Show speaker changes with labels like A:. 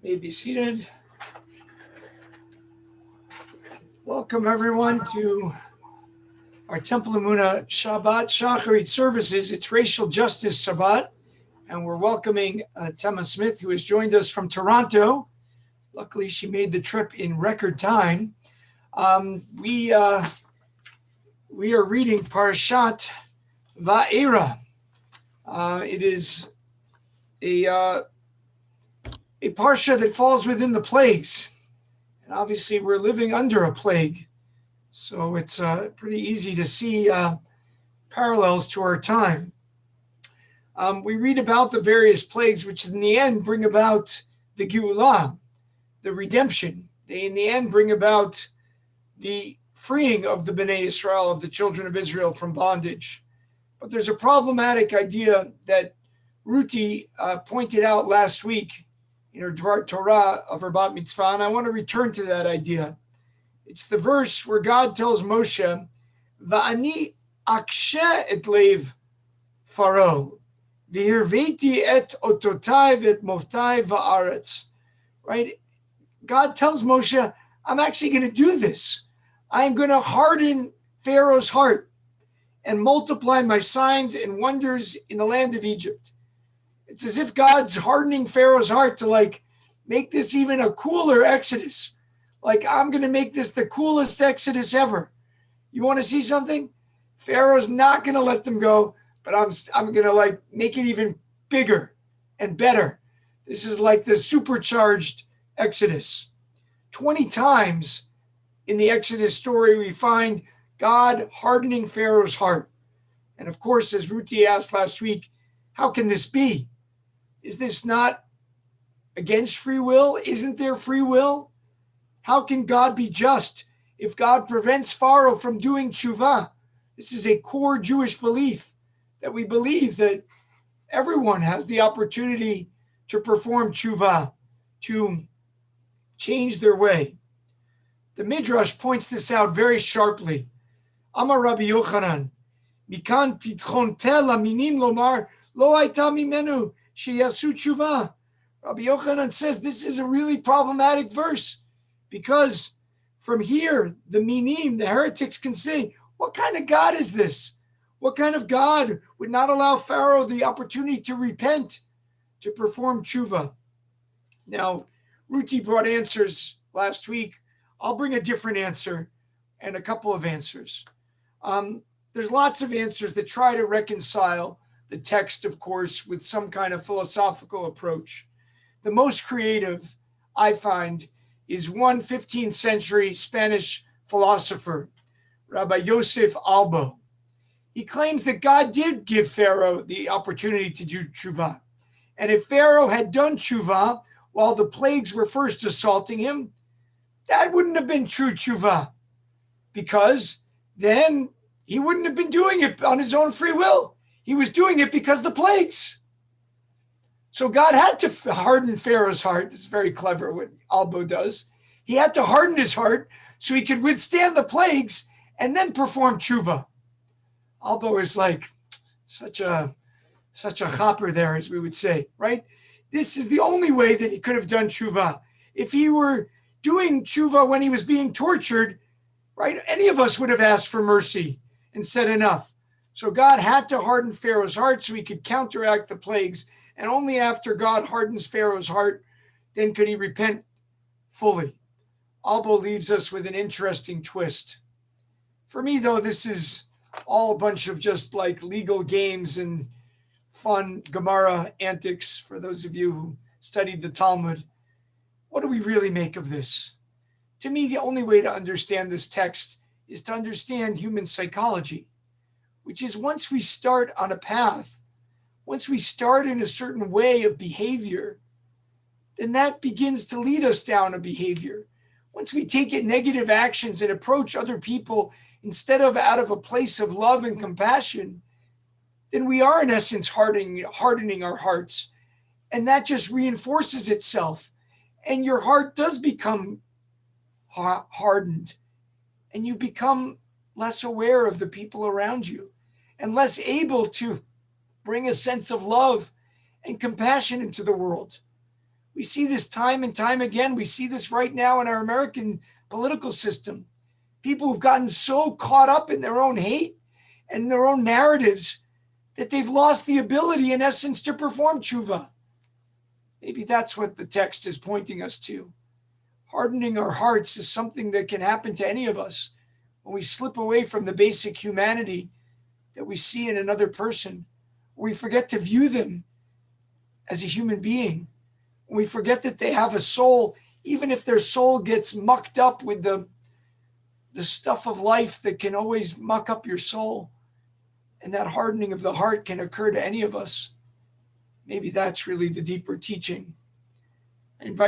A: May be seated. Welcome everyone to our Temple Amuna Shabbat Shacharit services. It's Racial Justice Shabbat, and we're welcoming Tema Smith, who has joined us from Toronto. Luckily, she made the trip in record time. We are reading Parashat Va'era. It is a parsha that falls within the plagues. And obviously, we're living under a plague. So it's pretty easy to see parallels to our time. We read about the various plagues, which in the end bring about the Geulah, the redemption. They in the end bring about the freeing of the Bnei Israel, of the children of Israel, from bondage. But there's a problematic idea that Ruti pointed out last week in her Dvar Torah of her Bat Mitzvah, and I want to return to that idea. It's the verse where God tells Moshe, "Va'ani akshe et lev Pharaoh, v'hirveti et ototai v'et moftai va'aretz." Right? God tells Moshe, I'm actually going to do this. I'm going to harden Pharaoh's heart and multiply my signs and wonders in the land of Egypt. It's as if God's hardening Pharaoh's heart to make this even a cooler Exodus. I'm going to make this the coolest Exodus ever. You want to see something? Pharaoh's not going to let them go, but I'm going to make it even bigger and better. This is like the supercharged Exodus. 20 times in the Exodus story, we find God hardening Pharaoh's heart. And of course, as Ruti asked last week, how can this be? Is this not against free will? Isn't there free will? How can God be just if God prevents Pharaoh from doing tshuva? This is a core Jewish belief, that we believe that everyone has the opportunity to perform tshuva, to change their way. The Midrash points this out very sharply. Amar Rabbi Yochanan, Mikan pitchon pe laminim lomar lo hayta mimenu sheyasu tshuva. Rabbi Yochanan says this is a really problematic verse, because from here, the minim, the heretics, can say, what kind of God is this? What kind of God would not allow Pharaoh the opportunity to repent, to perform tshuva? Now, Ruti brought answers last week. I'll bring a different answer and a couple of answers. There's lots of answers that try to reconcile the text, of course, with some kind of philosophical approach. The most creative, I find, is one 15th century Spanish philosopher, Rabbi Yosef Albo. He claims that God did give Pharaoh the opportunity to do tshuva. And if Pharaoh had done tshuva while the plagues were first assaulting him, that wouldn't have been true tshuva, because then he wouldn't have been doing it on his own free will. He was doing it because of the plagues. So God had to harden Pharaoh's heart. This is very clever what Albo does. He had to harden his heart so he could withstand the plagues and then perform tshuva. Albo is like such a chopper there, as we would say, right? This is the only way that he could have done tshuva. If he were doing tshuva when he was being tortured, right, any of us would have asked for mercy and said enough. So God had to harden Pharaoh's heart so he could counteract the plagues. And only after God hardens Pharaoh's heart, then could he repent fully. Albo leaves us with an interesting twist. For me, though, this is all a bunch of just legal games and fun Gemara antics for those of you who studied the Talmud. What do we really make of this? To me, the only way to understand this text is to understand human psychology, which is once we start on a path, once we start in a certain way of behavior, then that begins to lead us down a behavior. Once we take negative actions and approach other people instead of out of a place of love and compassion, then we are in essence hardening our hearts. And that just reinforces itself. And your heart does become hardened. And you become less aware of the people around you and less able to bring a sense of love and compassion into the world. We see this time and time again. We see this right now in our American political system. People who've gotten so caught up in their own hate and their own narratives that they've lost the ability, in essence, to perform tshuva. Maybe that's what the text is pointing us to. Hardening our hearts is something that can happen to any of us when we slip away from the basic humanity that we see in another person. We forget to view them as a human being. We forget that they have a soul, even if their soul gets mucked up with the stuff of life that can always muck up your soul. And that hardening of the heart can occur to any of us. Maybe that's really the deeper teaching. I invite